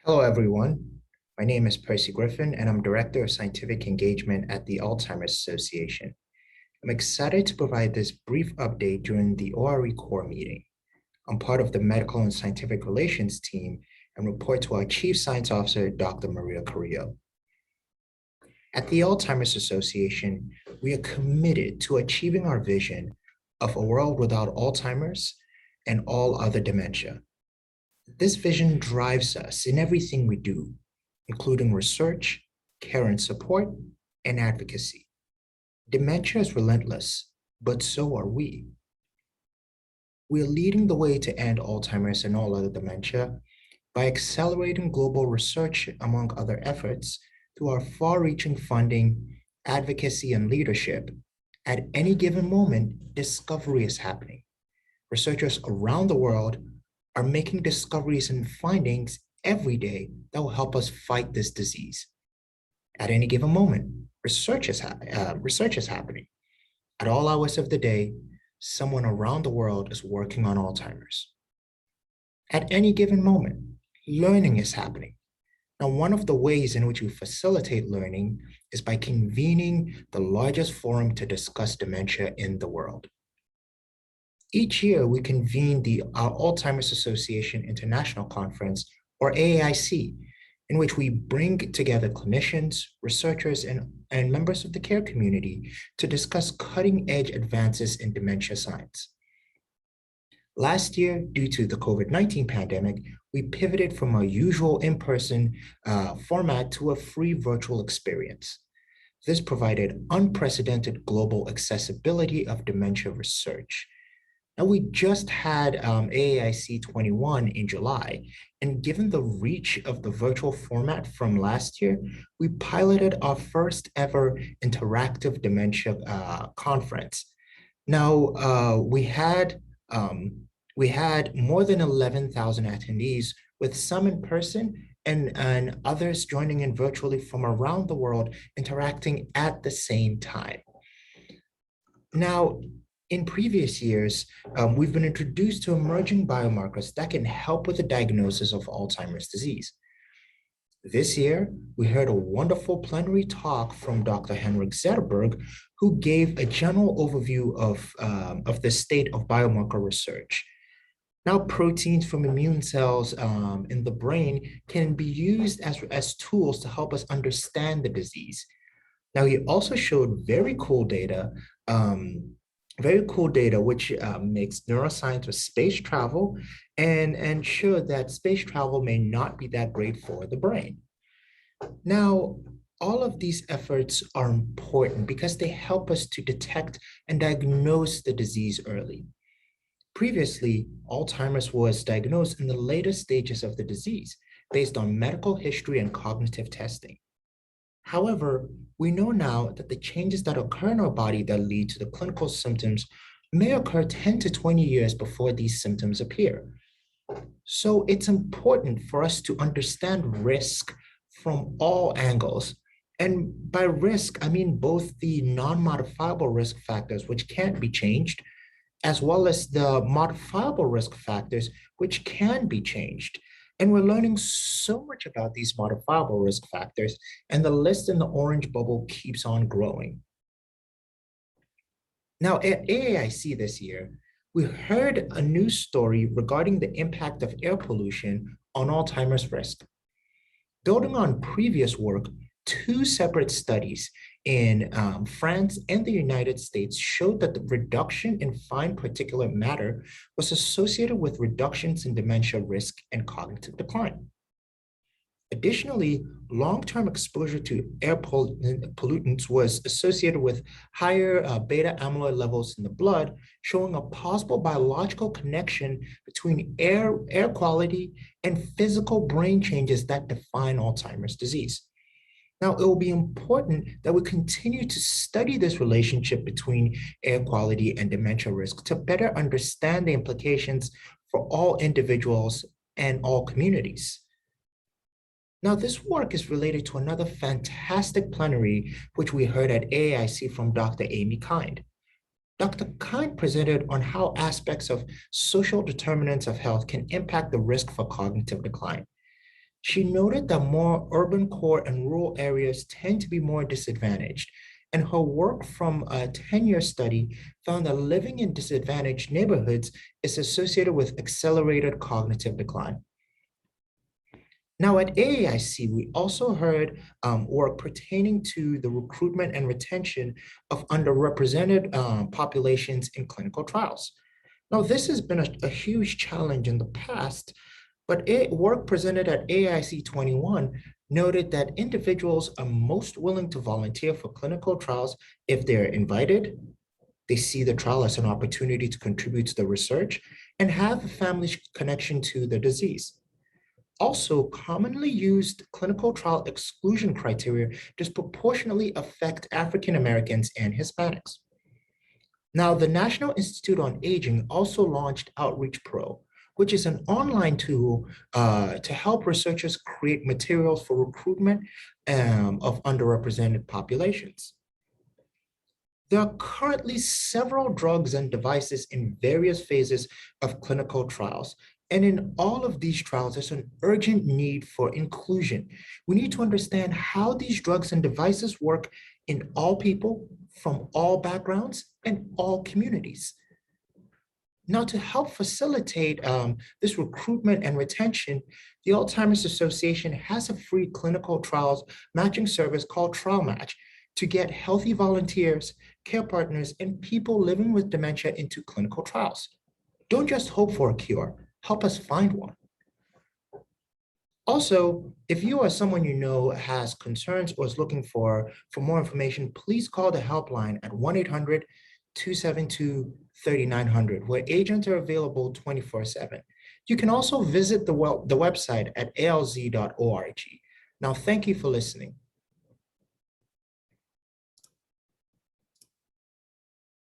Hello, everyone. My name is Percy Griffin, and I'm Director of Scientific Engagement at the Alzheimer's Association. I'm excited to provide this brief update during the ORE core meeting. I'm part of the Medical and Scientific Relations team and report to our Chief Science Officer, Dr. Maria Carrillo. At the Alzheimer's Association, we are committed to achieving our vision of a world without Alzheimer's and all other dementia. This vision drives us in everything we do, including research, care and support, and advocacy. Dementia is relentless, but so are we. We are leading the way to end Alzheimer's and all other dementia by accelerating global research, among other efforts, through our far-reaching funding, advocacy, and leadership. At any given moment, discovery is happening. Researchers around the world are making discoveries and findings every day that will help us fight this disease. At any given moment, research is happening. At all hours of the day, someone around the world is working on Alzheimer's. At any given moment, learning is happening. Now, one of the ways in which we facilitate learning is by convening the largest forum to discuss dementia in the world. Each year, we convene our Alzheimer's Association International Conference, or AAIC, in which we bring together clinicians, researchers, and members of the care community to discuss cutting-edge advances in dementia science. Last year, due to the COVID-19 pandemic, we pivoted from our usual in-person format to a free virtual experience. This provided unprecedented global accessibility of dementia research. Now, we just had AAIC 21 in July, and given the reach of the virtual format from last year, we piloted our first ever interactive dementia conference. Now, we had more than 11,000 attendees, with some in person and others joining in virtually from around the world, interacting at the same time. Now, in previous years, we've been introduced to emerging biomarkers that can help with the diagnosis of Alzheimer's disease. This year, we heard a wonderful plenary talk from Dr. Henrik Zetterberg, who gave a general overview of the state of biomarker research. Now, proteins from immune cells in the brain can be used as tools to help us understand the disease. Now, he also showed very cool data which makes neuroscience with space travel and showed that space travel may not be that great for the brain. Now, all of these efforts are important because they help us to detect and diagnose the disease early. Previously, Alzheimer's was diagnosed in the later stages of the disease based on medical history and cognitive testing. However, we know now that the changes that occur in our body that lead to the clinical symptoms may occur 10 to 20 years before these symptoms appear. So it's important for us to understand risk from all angles. And by risk, I mean both the non-modifiable risk factors, which can't be changed, as well as the modifiable risk factors, which can be changed. And we're learning so much about these modifiable risk factors, and the list in the orange bubble keeps on growing. Now, at AAIC this year, we heard a news story regarding the impact of air pollution on Alzheimer's risk. Building on previous work, two separate studies in France and the United States showed that the reduction in fine particulate matter was associated with reductions in dementia risk and cognitive decline. Additionally, long-term exposure to air pollutants was associated with higher beta amyloid levels in the blood, showing a possible biological connection between air quality and physical brain changes that define Alzheimer's disease. Now, it will be important that we continue to study this relationship between air quality and dementia risk to better understand the implications for all individuals and all communities. Now, this work is related to another fantastic plenary, which we heard at AAIC from Dr. Amy Kind. Dr. Kind presented on how aspects of social determinants of health can impact the risk for cognitive decline. She noted that more urban core and rural areas tend to be more disadvantaged, and her work from a 10-year study found that living in disadvantaged neighborhoods is associated with accelerated cognitive decline. Now at AAIC, we also heard work pertaining to the recruitment and retention of underrepresented populations in clinical trials. Now, this has been a huge challenge in the past, but work presented at AIC 21 noted that individuals are most willing to volunteer for clinical trials if they're invited, they see the trial as an opportunity to contribute to the research, and have a family connection to the disease. Also, commonly used clinical trial exclusion criteria disproportionately affect African Americans and Hispanics. Now, the National Institute on Aging also launched Outreach Pro, which is an online tool to help researchers create materials for recruitment of underrepresented populations. There are currently several drugs and devices in various phases of clinical trials. And in all of these trials, there's an urgent need for inclusion. We need to understand how these drugs and devices work in all people from all backgrounds and all communities. Now, to help facilitate this recruitment and retention, the Alzheimer's Association has a free clinical trials matching service called Trial Match to get healthy volunteers, care partners, and people living with dementia into clinical trials. Don't just hope for a cure, help us find one. Also, if you or someone you know has concerns or is looking for more information, please call the helpline at 1-800-272-3900, where agents are available 24/7. You can also visit the website at alz.org. Now, thank you for listening.